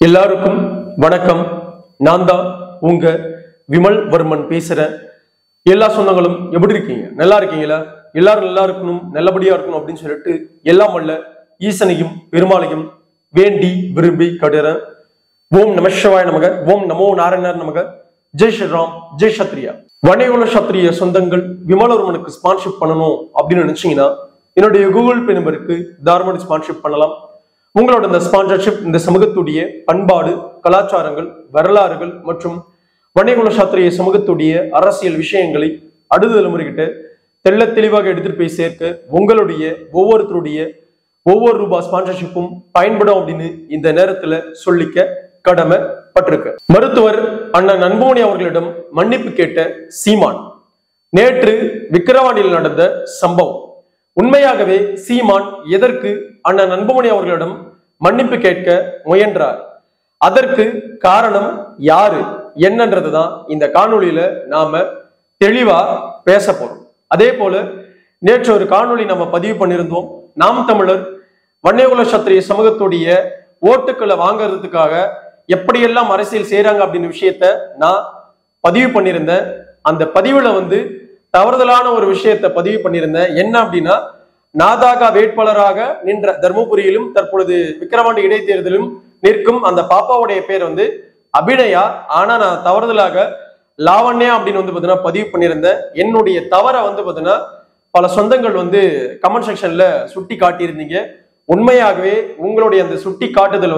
எல்லாருக்கும் வணக்கம். நான் தான் உங்க விமல் வர்மன் பேசுறேன். எல்லா சொந்தங்களும் எப்படி இருக்கீங்க? நல்லா இருக்கீங்களா? எல்லாரும் நல்லா இருக்கணும், நல்லபடியா இருக்கணும் அப்படின்னு சொல்லிட்டு எல்லாம் வல்ல ஈசனையும் பெருமாளையும் வேண்டி விரும்பி கடுறேன். ஓம் நம சிவாய நமக, ஓம் நமோ நாராயணர் நமக, ஜெய் ஸ்ரீராம், ஜெய் சத்ரியா. வணிகுல சத்ரிய சொந்தங்கள் விமலவர்மனுக்கு ஸ்பான்ஷிப் பண்ணணும் அப்படின்னு நினைச்சீங்கன்னா என்னுடைய கூகுள் பே நம்பருக்கு தாராளமாக ஸ்பான்ஷிப் பண்ணலாம். உங்களோட இந்த ஸ்பான்சர்ஷிப் இந்த சமூகத்துடைய பண்பாடு, கலாச்சாரங்கள், வரலாறுகள் மற்றும் வணிகுல சாத்திரிய சமூகத்துடைய அரசியல் விஷயங்களை அடுத்த தலைமுறைகிட்ட தெள்ள தெளிவாக எடுத்துட்டு போய் சேர்க்க உங்களுடைய ஒவ்வொருத்தருடைய ஒவ்வொரு ரூபாய் ஸ்பான்சர்ஷிப்பும் பயன்படும் அப்படின்னு இந்த நேரத்துல சொல்லிக்க கடமைப்பட்டிருக்கு. மருத்துவர் அண்ணன் அன்புமணி அவர்களிடம் மன்னிப்பு கேட்ட சீமான். நேற்று விக்கிரவாண்டியில் நடந்த சம்பவம். உண்மையாகவே சீமான் எதற்கு அண்ணன் அன்புமணி அவர்களிடம் மன்னிப்பு கேட்க முயன்றார்? அதற்கு காரணம் யாரு என்னன்றதுதான் இந்த காணொளியில நாம தெளிவா பேச போறோம். அதே போல நேற்று ஒரு காணொளி நம்ம பதிவு பண்ணியிருந்தோம். நாம் தமிழர் வன்னியகுல சத்திரிய சமூகத்துடைய ஓட்டுக்களை வாங்கறதுக்காக எப்படியெல்லாம் அரசியல் செய்யறாங்க அப்படின்னு விஷயத்த நான் பதிவு பண்ணியிருந்தேன். அந்த பதிவுல தவறுதலான ஒரு விஷயத்தை பதிவு பண்ணியிருந்தேன். என்ன அப்படின்னா, நாதாக வேட்பாளராக நின்ற தர்மபுரியிலும் தற்பொழுது விக்கிரவாண்டி இடைத்தேர்தலும் நிற்கும் அந்த பாப்பாவுடைய பேர் அபிநயா. ஆனா நான் தவறுதலாக லாவண்யா அப்படின்னு பதிவு பண்ணியிருந்தேன். என்னுடைய தவற பாத்தீங்கன்னா பல சொந்தங்கள் கமெண்ட் செக்ஷன்ல சுட்டி காட்டியிருந்தீங்க. உண்மையாகவே உங்களுடைய அந்த சுட்டி காட்டுதல்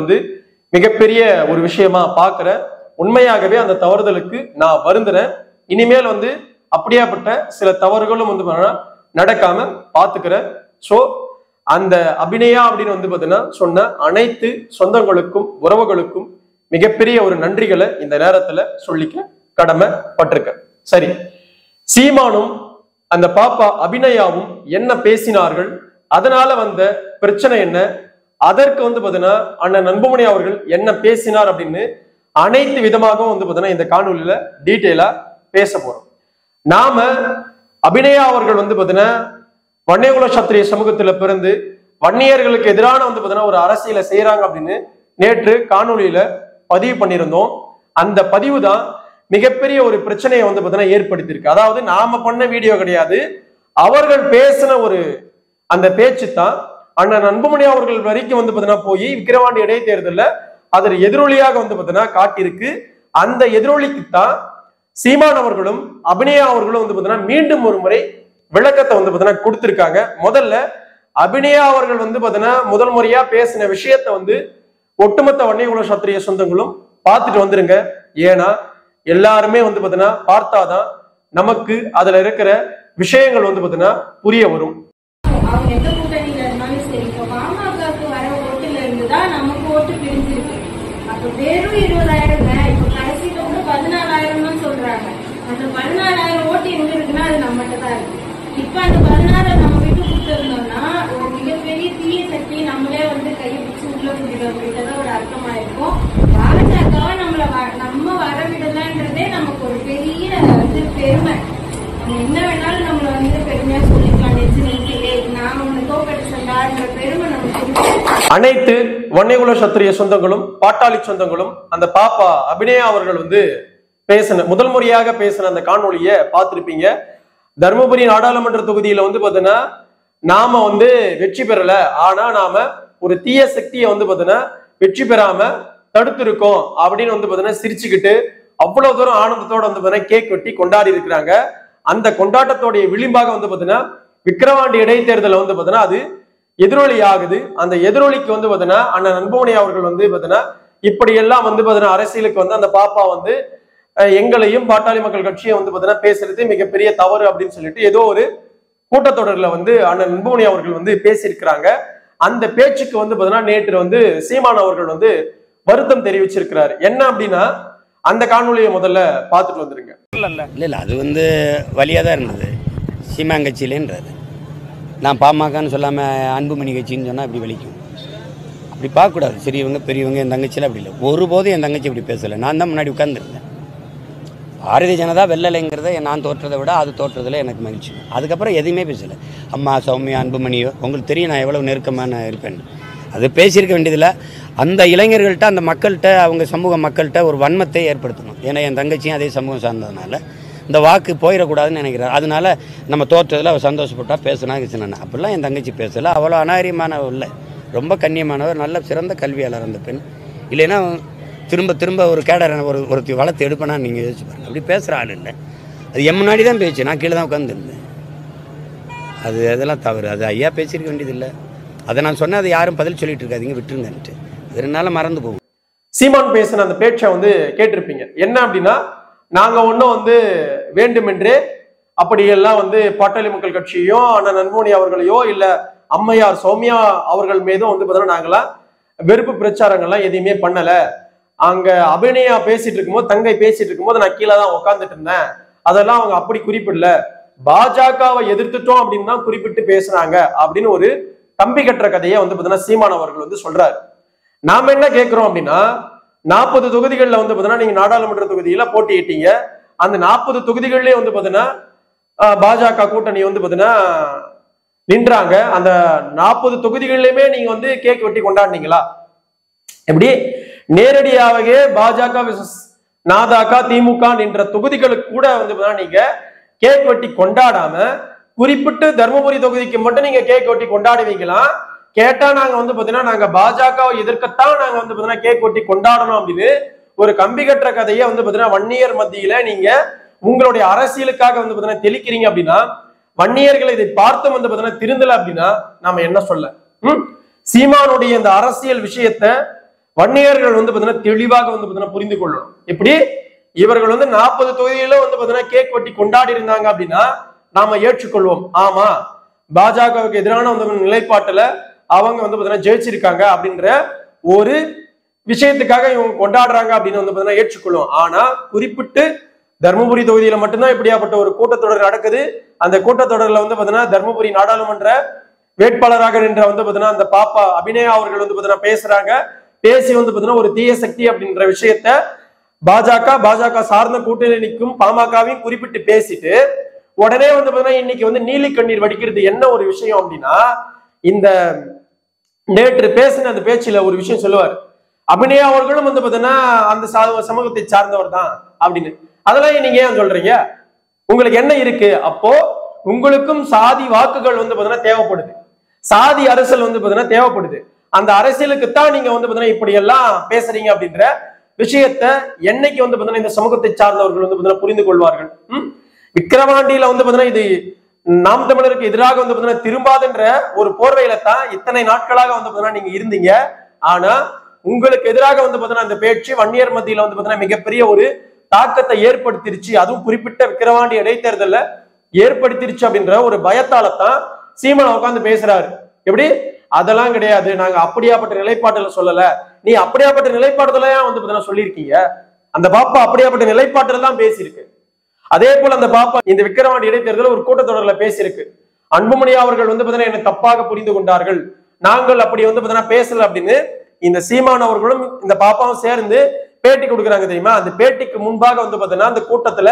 மிகப்பெரிய ஒரு விஷயமா பாக்குறேன். உண்மையாகவே அந்த தவறுதலுக்கு நான் வருந்துறேன். இனிமேல் அப்படியாப்பட்ட சில தவறுகளும் நடக்காம பாத்துக்கிறேன். சோ அந்த அபிநயா அப்படின்னு பாத்தீங்கன்னா சொன்ன அனைத்து சொந்தங்களுக்கும் உறவுகளுக்கும் மிகப்பெரிய ஒரு நன்றிகளை இந்த நேரத்துல சொல்லிக்க கடமைப்பட்டிருக்க. சரி, சீமானும் அந்த பாப்பா அபிநயாவும் என்ன பேசினார்கள்? அதனால வந்த பிரச்சனை என்ன? அதற்கு பாத்தீங்கன்னா அண்ணன் அன்புமணி அவர்கள் என்ன பேசினார் அப்படின்னு அனைத்து விதமாகவும் பாத்தீங்கன்னா இந்த காணொலியில டீட்டெயிலா பேச போறோம். நாம அபிநயா அவர்கள் பாத்தீங்கன்னா வன்னியகுல சத்திரிய சமூகத்துல பிறந்து வன்னியர்களுக்கு எதிரான பாத்தீங்கன்னா ஒரு அரசியலை செய்யறாங்க அப்படின்னு நேற்று காணொலியில பதிவு பண்ணியிருந்தோம். அந்த பதிவு தான் மிகப்பெரிய ஒரு பிரச்சனையை பாத்தீங்கன்னா ஏற்படுத்தியிருக்கு. அதாவது நாம பண்ண வீடியோ கிடையாது, அவர்கள் பேசின ஒரு அந்த பேச்சு தான் அண்ணன் அன்புமணி அவர்கள் வரைக்கும் பாத்தீங்கன்னா போய் விக்கிரவாண்டி இடைத்தேர்தல்ல அதன் எதிரொலியாக பாத்தீங்கன்னா காட்டியிருக்கு. அந்த எதிரொலிக்கு தான் சீமான் அவர்களும் அபிநயா அவர்களும் பாத்தீங்கன்னா மீண்டும் ஒரு முறை விளக்கத்தை பாத்தீங்கன்னா கொடுத்திருக்காங்க. முதல்ல அபிநயா அவர்கள் பாத்தீங்கன்னா முதல் முறையா பேசின விஷயத்த ஒட்டுமொத்த வன்னியகுல சத்திரிய சொந்தங்களும் பார்த்துட்டு வந்துருங்க. ஏன்னா எல்லாருமே பாத்தீங்கன்னா பார்த்தாதான் நமக்கு அதுல இருக்கிற விஷயங்கள் பாத்தீங்கன்னா புரிய வரும். வெறும் 20,000 இப்ப கடைசியில 14,000 சொல்றாங்க. அந்த 14,000 ஓட்டு எங்க இருக்குன்னா அது நம்மகிட்ட தான் இருக்கு. இப்ப அந்த 16 நம்ம விட்டு கொடுத்திருந்தோம்னா ஒரு மிகப்பெரிய தீய சக்தி நம்மளே கையை பிடிச்சு உள்ள கூட்டிட்டு அப்படின்றத ஒரு அர்த்தமா இருக்கும். பாஜகவா நம்ம வரவிடலன்றதே நமக்கு ஒரு பெரிய பெருமை. நம்ம என்ன வேணாலும் நம்மள பெருமையா சொல்லிக்கலாம். நெஞ்சிலே நான் உன்னை தோக்கடிச்சேன்டான்ற பெருமை நமக்கு. அனைத்து வன்னியகுல சத்திரிய சொந்தங்களும் பாட்டாளி சொந்தங்களும் அந்த பாப்பா அபிநயா அவர்கள் பேசின முதல் முறையாக பேசின அந்த காணொலியை பார்த்திருப்பீங்க. தர்மபுரி நாடாளுமன்ற தொகுதியில பாத்தீங்கன்னா நாம வெற்றி பெறல, ஆனா நாம ஒரு தீய சக்தியை பாத்தீங்கன்னா வெற்றி பெறாம தடுத்திருக்கோம் அப்படின்னு பாத்தீங்கன்னா சிரிச்சுக்கிட்டு அவ்வளவு தூரம் ஆனந்தத்தோட பாத்தீங்கன்னா கேக் வெட்டி கொண்டாடி இருக்கிறாங்க. அந்த கொண்டாட்டத்தோடைய விளிம்பாக பாத்தீங்கன்னா விக்கிரவாண்டி இடைத்தேர்தல் பாத்தீங்கன்னா அது எதிரொலி ஆகுது. அந்த எதிரொலிக்கு பாத்தீங்கன்னா அண்ணன் அன்புமணி அவர்கள் பாத்தீங்கன்னா இப்படி எல்லாம் பாத்தீங்கன்னா அரசியலுக்கு அந்த பாப்பா எங்களையும் பாட்டாளி மக்கள் கட்சியை பாத்தீங்கன்னா பேசுறது மிகப்பெரிய தவறு அப்படின்னு சொல்லிட்டு ஏதோ ஒரு கூட்டத்தொடர்ல அண்ணன் அன்புமணி அவர்கள் பேசியிருக்கிறாங்க. அந்த பேச்சுக்கு பாத்தீங்கன்னா நேற்று சீமான் அவர்கள் வருத்தம் தெரிவிச்சிருக்கிறாரு. என்ன அப்படின்னா அந்த காணொலியை முதல்ல பார்த்துட்டு வந்துருங்க. இல்ல அது வழியா தான் இருந்தது சீமான் கட்சியிலேன்றது. நான் பாமகன்னு சொல்லாமல் அன்புமணி கட்சின்னு சொன்னால் இப்படி வலிக்கும். அப்படி பார்க்கக்கூடாது. சிறியவங்க பெரியவங்க என் தங்கச்சியில் அப்படி இல்லை. ஒருபோதும் என் தங்கச்சி இப்படி பேசலை. நான் தான் முன்னாடி உட்காந்துருந்தேன். பாரதிய ஜனதா வெள்ளலைங்கிறத நான் தோற்றதை விட அது தோற்றதில் எனக்கு மகிழ்ச்சி. அதுக்கப்புறம் எதுவுமே பேசலை. அம்மா சௌமியா அன்புமணியோ உங்களுக்கு தெரியும் நான் எவ்வளோ நெருக்கமாக இருப்பேன். அது பேசியிருக்க வேண்டியதில்லை. அந்த இளைஞர்கள்ட்ட அந்த மக்கள்கிட்ட அவங்க சமூக மக்கள்கிட்ட ஒரு வன்மத்தை ஏற்படுத்தணும். ஏன்னா என் தங்கச்சியும் அதே சமூகம் சார்ந்ததுனால இந்த வாக்கு போயிடக்கூடாதுன்னு நினைக்கிறார். அதனால நம்ம தோற்றதில் அவர் சந்தோஷப்பட்டா பேசுனா கிருஷ்ணன் அப்படிலாம் என் தங்கச்சி பேசலை. அவ்வளோ அநாகரிகமானவர் இல்லை, ரொம்ப கண்ணியமானவர், நல்ல சிறந்த கல்வியாளர் அந்த பெண். இல்லைன்னா திரும்ப திரும்ப ஒரு கேடரை ஒருத்தி வளர்த்து எடுப்பேனா நீங்கள் யோசிச்சு பாருங்க. அப்படி பேசுகிற ஆள் இல்லை. அது என் முன்னாடி தான் பேச்சு, நான் கீழே தான் உட்காந்துருந்தேன். அதெல்லாம் தவறு. அது ஐயா பேசியிருக்க வேண்டியதில்லை. அதை நான் சொன்னேன், அது யாரும் பதில் சொல்லிட்டு இருக்காதிங்க, விட்டுருங்கன்ட்டு. அது 2 நாள் மறந்து போகும். சீமான் பேசின அந்த பேச்சை கேட்டிருப்பீங்க. என்ன அப்படின்னா, நாங்க ஒன்றும் வேண்டுமென்றே அப்படியெல்லாம் பாட்டாளி மக்கள் கட்சியோ அண்ணன் அன்புமணி அவர்களையோ இல்ல அம்மையார் சௌமியா அவர்கள் மீதும் பார்த்தீங்கன்னா நாங்களாம் வெறுப்பு பிரச்சாரங்கள்லாம் எதையுமே பண்ணல. அங்க அபிநயா பேசிட்டு இருக்கும்போது, தங்கை பேசிட்டு இருக்கும்போது நான் கீழே தான் உட்காந்துட்டு இருந்தேன். அதெல்லாம் அவங்க அப்படி குறிப்பிடல, பாஜகவை எதிர்த்துட்டோம் அப்படின்னு தான் குறிப்பிட்டு பேசுறாங்க அப்படின்னு ஒரு கம்பி கட்டுற கதையை பார்த்தீங்கன்னா சீமான் அவர்கள் சொல்றாரு. நாம என்ன கேட்கிறோம் அப்படின்னா, 40 தொகுதிகளில் பார்த்தீங்கன்னா நீங்க நாடாளுமன்ற தொகுதியில போட்டியிட்டீங்க. அந்த 40 தொகுதிகளிலே பார்த்தீங்கன்னா பாஜக கூட்டணி பார்த்தீங்கன்னா நின்றாங்க. அந்த 40 தொகுதிகளிலுமே நீங்க கேக் வெட்டி கொண்டாடினீங்களா? எப்படி நேரடியாகவே பாஜக நாதாக்கா திமுக நின்ற தொகுதிகளுக்கு கூட நீங்க கேக் வெட்டி கொண்டாடாம குறிப்பிட்டு தர்மபுரி தொகுதிக்கு மட்டும் நீங்க கேக் வெட்டி கொண்டாடுவீங்களா? கேட்டா நாங்க பாத்தீங்கன்னா நாங்க பாஜகவை எதிர்க்கத்தான் நாங்க பாத்தீங்கன்னா கேக் வெட்டி கொண்டாடணும் அப்படின்னு ஒரு கம்பி கட்டுற கதையை பாத்தீங்கன்னா வன்னியர் மத்தியில நீங்க உங்களுடைய அரசியலுக்காக பாத்தீங்கன்னா தெளிக்கிறீங்க அப்படின்னா, வன்னியர்களை இதை பார்த்து பாத்தீங்கன்னா திருந்தல அப்படின்னா நாம என்ன சொல்ல? சீமானுடைய இந்த அரசியல் விஷயத்தை வன்னியர்கள் பாத்தீங்கன்னா தெளிவாக பாத்தீங்கன்னா புரிந்து கொள்ளணும். எப்படி இவர்கள் 40 தொகுதியில பாத்தீங்கன்னா கேக் வெட்டி கொண்டாடி இருந்தாங்க அப்படின்னா நாம ஏற்றுக்கொள்வோம். ஆமா, பாஜகவுக்கு எதிரான நிலைப்பாட்டுல அவங்க பாத்தீங்கன்னா ஜெயிச்சிருக்காங்க அப்படின்ற ஒரு விஷயத்துக்காக இவங்க கொண்டாடுறாங்க அப்படின்னு பாத்தீங்கன்னா ஏற்றுக்கொள்வோம். ஆனா குறிப்பிட்டு தர்மபுரி தொகுதியில மட்டும்தான் இப்படியாப்பட்ட ஒரு கூட்டத்தொடர் நடக்குது. அந்த கூட்டத்தொடர்ல பாத்தீங்கன்னா தர்மபுரி நாடாளுமன்ற வேட்பாளராக நின்ற பாத்தீங்கன்னா அந்த பாப்பா அபிநயா அவர்கள் பாத்தீங்கன்னா பேசுறாங்க. பேசி பாத்தீங்கன்னா ஒரு தீய சக்தி அப்படின்ற விஷயத்த பாஜக சார்ந்த கூட்டணி நிற்கும் பாமகவையும் குறிப்பிட்டு பேசிட்டு உடனே பாத்தீங்கன்னா இன்னைக்கு நீலி கண்ணீர் வடிக்கிறது என்ன ஒரு விஷயம் அப்படின்னா, இந்த நேற்று பேசின அந்த பேச்சுல ஒரு விஷயம் சொல்லுவார். அபிநயா அவர்களும் பாத்தீங்கன்னா அந்த சமூகத்தை சார்ந்தவர் தான் அப்படின்னு. அதெல்லாம் நீங்க ஏன் சொல்றீங்க? உங்களுக்கு என்ன இருக்கு? அப்போ உங்களுக்கும் சாதி வாக்குகள் பாத்தீங்கன்னா தேவைப்படுது, சாதி அரசியல் பாத்தீங்கன்னா தேவைப்படுது. அந்த அரசியலுக்குத்தான் நீங்க பாத்தீங்கன்னா இப்படி எல்லாம் பேசுறீங்க அப்படின்ற விஷயத்த என்னைக்கு பாத்தீங்கன்னா இந்த சமூகத்தை சார்ந்தவர்கள் பாத்தீங்கன்னா புரிந்து கொள்வார்கள்? விக்கிரவாண்டியில பாத்தீங்கன்னா இது நாம் தமிழருக்கு எதிராக பாத்தீங்கன்னா திரும்பாதுன்ற ஒரு போர்வையில தான் இத்தனை நாட்களாக பாத்தீங்கன்னா நீங்க இருந்தீங்க. ஆனா உங்களுக்கு எதிராக பாத்தீங்கன்னா அந்த பேச்சு வன்னியர் மத்தியில பாத்தீங்கன்னா மிகப்பெரிய ஒரு தாக்கத்தை ஏற்படுத்திருச்சு. அதுவும் குறிப்பிட்ட விக்கிரவாண்டி இடைத்தேர்தல்ல ஏற்படுத்திருச்சு அப்படின்ற ஒரு பயத்தாலதான் சீமான் உட்கார்ந்து பேசுறாரு. எப்படி அதெல்லாம் கிடையாது, நாங்க அப்படியாப்பட்ட நிலைப்பாட்டுல சொல்லல. நீ அப்படியாப்பட்ட நிலைப்பாட்டுல பாத்தீங்கன்னா சொல்லியிருக்கீங்க. அந்த பாப்பா அப்படியாப்பட்ட நிலைப்பாட்டுல தான் பேசியிருக்கு. அதே போல அந்த பாப்பா இந்த விக்கிரவாண்டி இடைத்தேர்தல் ஒரு கூட்டத்தொடர்ல பேசியிருக்கு. அன்புமணி அவர்கள் பாத்தீங்கன்னா என்னை தப்பாக புரிந்து கொண்டார்கள், நாங்கள் அப்படி பாத்தீங்கன்னா பேசல அப்படின்னு இந்த சீமான் அவர்களும் இந்த பாப்பாவும் சேர்ந்து பேட்டி கொடுக்குறாங்க தெரியுமா? அந்த பேட்டிக்கு முன்பாக பாத்தீங்கன்னா அந்த கூட்டத்துல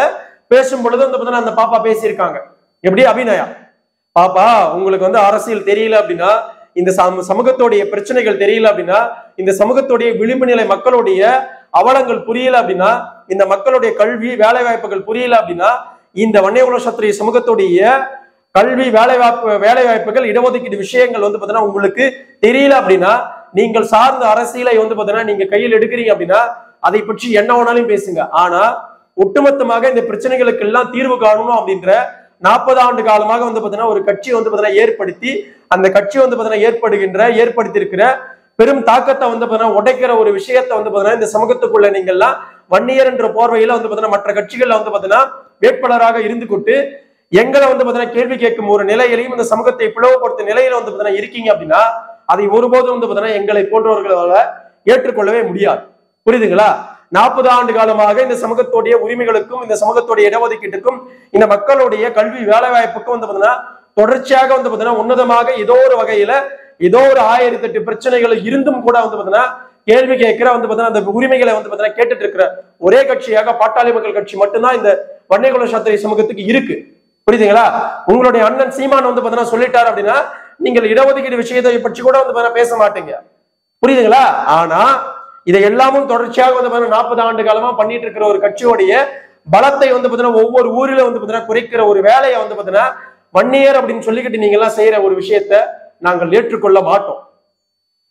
பேசும் பொழுது பாத்தீங்கன்னா அந்த பாப்பா பேசியிருக்காங்க. எப்படி அபிநயா, பாப்பா உங்களுக்கு அரசியல் தெரியல அப்படின்னா, இந்த சமூகத்தோடைய பிரச்சனைகள் தெரியல அப்படின்னா, இந்த சமூகத்துடைய விளிம்பு நிலை மக்களுடைய அவலங்கள் புரியல அப்படின்னா, இந்த மக்களுடைய கல்வி வேலை வாய்ப்புகள் புரியல அப்படின்னா, இந்த வன்னியகுல சத்திரிய சமூகத்துடைய கல்வி வேலை வாய்ப்புகள் இடஒதுக்கீடு விஷயங்கள் பாத்தீங்கன்னா உங்களுக்கு தெரியல அப்படின்னா, நீங்கள் சார்ந்த அரசியலை பாத்தீங்கன்னா நீங்க கையில் எடுக்கிறீங்க அப்படின்னா அதை பற்றி என்ன வேணாலும் பேசுங்க. ஆனா ஒட்டுமொத்தமாக இந்த பிரச்சனைகளுக்கு எல்லாம் தீர்வு காணணும் அப்படின்ற 40 ஆண்டு காலமாக பாத்தீங்கன்னா ஒரு கட்சி பாத்தீங்கன்னா ஏற்படுத்தி அந்த கட்சி பாத்தீங்கன்னா ஏற்படுத்தி இருக்கிற பெரும் தாக்கத்தை பாத்தீங்கன்னா உடைக்கிற ஒரு விஷயத்தை பாத்தீங்கன்னா இந்த சமூகத்துக்குள்ள நீங்க எல்லாம் வன்னியர் என்ற போர்வையில பாத்தீங்கன்னா மற்ற கட்சிகள்ல பாத்தீங்கன்னா வேட்பாளராக இருந்து கொண்டு எங்களை பாத்தீங்கன்னா கேள்வி கேட்கும் ஒரு நிலையிலையும் இந்த சமூகத்தை பிளவுபடுத்தும் நிலையில பாத்தீங்கன்னா இருக்கீங்க அப்படின்னா அதை ஒருபோதும் பாத்தீங்கன்னா எங்களை போன்றவர்களால ஏற்றுக்கொள்ளவே முடியாது. புரியுதுங்களா? 40 ஆண்டு காலமாக இந்த சமூகத்துடைய உரிமைகளுக்கும் இந்த சமூகத்துடைய இடஒதுக்கீட்டுக்கும் இந்த மக்களுடைய கல்வி வேலை வாய்ப்புக்கும் பாத்தீங்கன்னா தொடர்ச்சியாக பாத்தீங்கன்னா உன்னதமாக ஏதோ ஒரு வகையில ஏதோ ஒரு 1008 பிரச்சனைகள் இருந்தும் கூட பாத்தீங்கன்னா கேள்வி கேட்கிற பாத்தீங்கன்னா அந்த உரிமைகளை பாத்தீங்கன்னா கேட்டுட்டு இருக்கிற ஒரே கட்சியாக பாட்டாளி மக்கள் கட்சி மட்டும்தான் இந்த வன்னியகுல சத்திரிய சமூகத்துக்கு இருக்கு. புரியுதுங்களா? உங்களுடைய அண்ணன் சீமான் பாத்தீங்கன்னா சொல்லிட்டாரு அப்படின்னா நீங்கள் இடஒதுக்கீடு விஷயத்தை பற்றி கூட பாத்தீங்கன்னா பேச மாட்டீங்க. புரியுதுங்களா? ஆனா இதை எல்லாமும் தொடர்ச்சியாக வந்து 40 ஆண்டு காலமா பண்ணிட்டு இருக்கிற ஒரு கட்சியோடைய பலத்தை வந்து பாத்தீங்கன்னா ஒவ்வொரு ஊரில வந்து பாத்தீங்கன்னா குறைக்கிற ஒரு வேலையை வந்து பாத்தீங்கன்னா வன்னியர் அப்படின்னு சொல்லிக்கிட்டு நீங்க எல்லாம் செய்யற ஒரு விஷயத்த நாங்கள் ஏற்றுக்கொள்ள மாட்டோம்.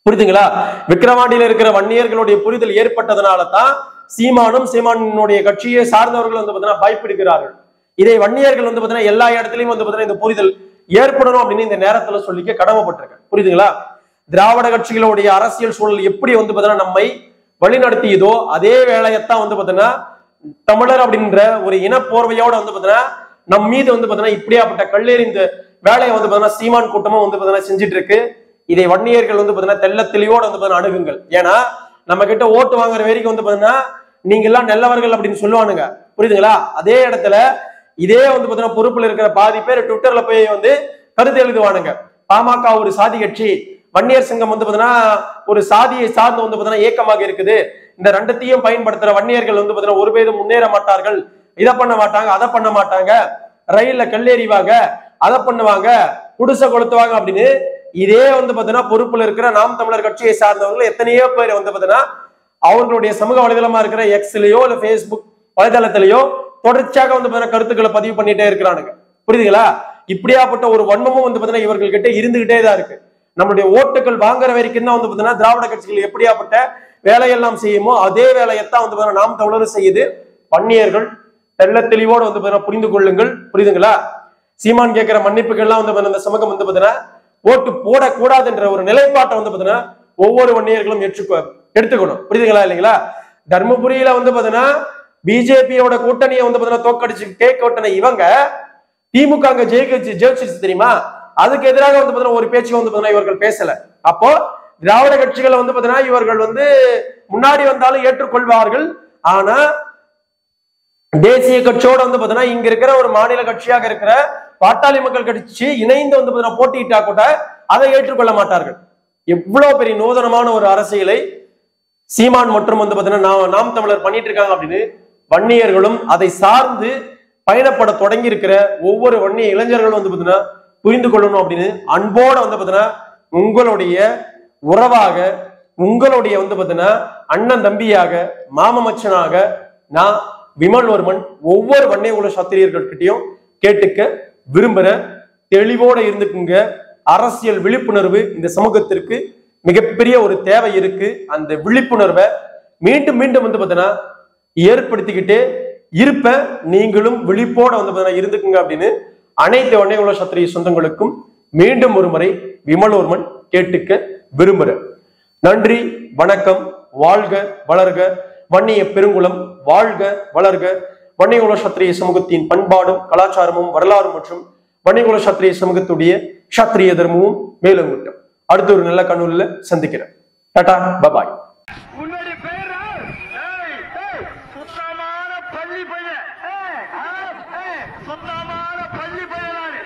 புரியுதுங்களா? விக்கிரவாண்டியில இருக்கிற வன்னியர்களுடைய புரிதல் ஏற்பட்டதனால தான் சீமானும் சீமானுடைய கட்சியை சார்ந்தவர்கள் வந்து பாத்தீங்கன்னா பயப்படுகிறார்கள். இதை வன்னியர்கள் வந்து பாத்தீங்கன்னா எல்லா இடத்துலயும் வந்து பாத்தீங்கன்னா இந்த புரிதல் ஏற்படணும் அப்படின்னு இந்த நேரத்துல சொல்லிக்க கடமைப்பட்டிருக்கேன். புரியுதுங்களா? திராவிட கட்சிகளுடைய அரசியல் சூழல் எப்படி வந்து பாத்தீங்கன்னா நம்மை வழிநடத்தியதோ அதே வேலையத்தான் வந்து பாத்தீங்கன்னா தமிழர் அப்படின்ற ஒரு இனப்போர்வையோட வந்து பாத்தீங்கன்னா நம் மீது வந்து பாத்தீங்கன்னா இப்படியாப்பட்ட கல்லேறி இந்த வேலையை வந்து பாத்தீங்கன்னா சீமான் கூட்டமும் வந்து பாத்தீங்கன்னா செஞ்சுட்டு இருக்கு. இதை வன்னியர்கள் வந்து பாத்தீங்கன்னா தெள்ள தெளிவோட வந்து பாத்தீங்கன்னா அணுகுங்கள். ஏன்னா நம்ம கிட்ட ஓட்டு வாங்குற வரைக்கும் வந்து பாத்தீங்கன்னா நீங்க எல்லாம் நல்லவர்கள் அப்படின்னு சொல்லுவானுங்க. புரியுதுங்களா? அதே இடத்துல இதே வந்து பாத்தீங்கன்னா பொறுப்புல இருக்கிற பாதி பேர் ட்விட்டர்ல போய் வந்து கருத்து எழுதுவானுங்க. பாமக ஒரு சாதி கட்சி, வன்னியர் சங்கம் வந்து பாத்தீங்கன்னா ஒரு சாதியை சார்ந்து வந்து பாத்தீங்கன்னா இயக்கமாக இருக்குது, இந்த ரெண்டத்தையும் பயன்படுத்துற வன்னியர்கள் வந்து பாத்தீங்கன்னா ஒரு பேரும் முன்னேற மாட்டார்கள், இதை பண்ண மாட்டாங்க அதை பண்ண மாட்டாங்க, ரயில்ல கல்லேறிவாங்க, அதை பண்ணுவாங்க, குடிசை கொளுத்துவாங்க அப்படின்னு இதே வந்து பாத்தீங்கன்னா பொறுப்புல இருக்கிற நாம் தமிழர் கட்சியை சார்ந்தவர்கள் எத்தனையோ பேர் வந்து பாத்தீங்கன்னா அவர்களுடைய சமூக வலைதளமா இருக்கிற எக்ஸ்லயோ இல்ல பேஸ்புக் வலைதளத்திலேயோ தொடர்ச்சியாக வந்து பாத்தீங்கன்னா கருத்துக்களை பதிவு பண்ணிட்டே இருக்கிறானுங்க. புரியுதுங்களா? இப்படியாப்பட்ட ஒரு வன்மமும் வந்து பாத்தீங்கன்னா இவர்கள் கிட்ட இருந்துகிட்டே தான் இருக்கு. நம்மளுடைய ஓட்டுகள் வாங்குற வரைக்கும் தான் வந்து பாத்தீங்கன்னா திராவிட கட்சிகள் எப்படியாப்பட்ட வேலையெல்லாம் செய்யுமோ அதே வேலையத்தான் வந்து பாத்தீங்கன்னா நாம் தமிழரும் செய்யுது. வன்னியர்கள் தெள்ள தெளிவோடு வந்து பாத்தீங்கன்னா புரிந்து கொள்ளுங்கள். புரியுதுங்களா? சீமான் கேட்கிற மன்னிப்புகள்லாம் வந்து இந்த சமூகம் வந்து பாத்தீங்கன்னா ஓட்டு போடக்கூடாதுன்ற ஒரு நிலைப்பாட்டை வந்து பாத்தீங்கன்னா ஒவ்வொரு வன்னியர்களும் எடுத்துக்கணும். புரியுதுங்களா? இல்லைங்களா? தர்மபுரியில வந்து பாத்தீங்கன்னா பிஜேபியோட கூட்டணியை வந்து பாத்தீங்கன்னா தோக்கடிச்சு கேக் ஓட்டனை இவங்க திமுக அங்க ஜெயிச்சிச்சு தெரியுமா? அதுக்கு எதிராக வந்து பாத்தீங்கன்னா ஒரு பேச்சு வந்து பாத்தீங்கன்னா இவர்கள் பேசல. அப்போ திராவிட கட்சிகளை வந்து பாத்தீங்கன்னா இவர்கள் வந்து முன்னாடி வந்தாலும் ஏற்றுக்கொள்வார்கள். ஆனா தேசிய கட்சியோட வந்து பாத்தீங்கன்னா இங்க இருக்கிற ஒரு மாநில கட்சியாக இருக்கிற பாட்டாளி மக்கள் கட்சி இணைந்து வந்து பாத்தீங்கன்னா போட்டியிட்டா கூட அதை ஏற்றுக்கொள்ள மாட்டார்கள். எவ்வளவு பெரிய நூதனமான ஒரு அரசியலை சீமான் மற்றும் வந்து பாத்தீங்கன்னா நாம் தமிழர் பண்ணிட்டு இருக்காங்க அப்படின்னு வன்னியர்களும் அதை சார்ந்து பயணப்பட தொடங்கி இருக்கிற ஒவ்வொரு வன்னிய இளைஞர்களும் வந்து பாத்தீங்கன்னா புரிந்து கொள்ளணும் அப்படின்னு அன்போட வந்து பாத்தீங்கன்னா உங்களுடைய உறவாக, உங்களுடைய வந்து பாத்தீங்கன்னா அண்ணன் தம்பியாக, மாமமச்சனாக நான் விமல்வர்மன் ஒவ்வொரு வன்னிய குல சத்திரியர்கள்கிட்டையும் கேட்டுக்க விரும்புற. தெளிவோட இருந்துக்குங்க. அரசியல் விழிப்புணர்வு இந்த சமூகத்திற்கு மிகப்பெரிய ஒரு தேவை இருக்கு. அந்த விழிப்புணர்வை மீண்டும் மீண்டும் வந்து பாத்தீங்கன்னா ஏற்படுத்திக்கிட்டே இருப்ப நீங்களும் விழிப்போட வந்து பாத்தீங்கன்னா இருந்துக்குங்க அப்படின்னு அனைத்து வன்னிய குல சத்திரிய சொந்தங்களுக்கும் மீண்டும் ஒரு முறை விமல்வர்மன் கேட்டுக்க விரும்புற. நன்றி, வணக்கம். வாழ்க வளர்க வன்னிய பெருங்குளம், வாழ்க வளர்க வன்னிய குல சத்திரிய சமூகத்தின் பண்பாடும் கலாச்சாரமும் வரலாறு மற்றும் வன்னிய குல சத்திரிய சமூகத்துடைய சத்திரிய தர்மமும் மேலும் விட்டும். அடுத்த ஒரு நல்ல கண்ணூர்ல சந்திக்கிறேன். டாடா, பாய். உன்னுடைய பேர் சுத்தமான பள்ளி பையன், சுத்தமான பள்ளி பையன்.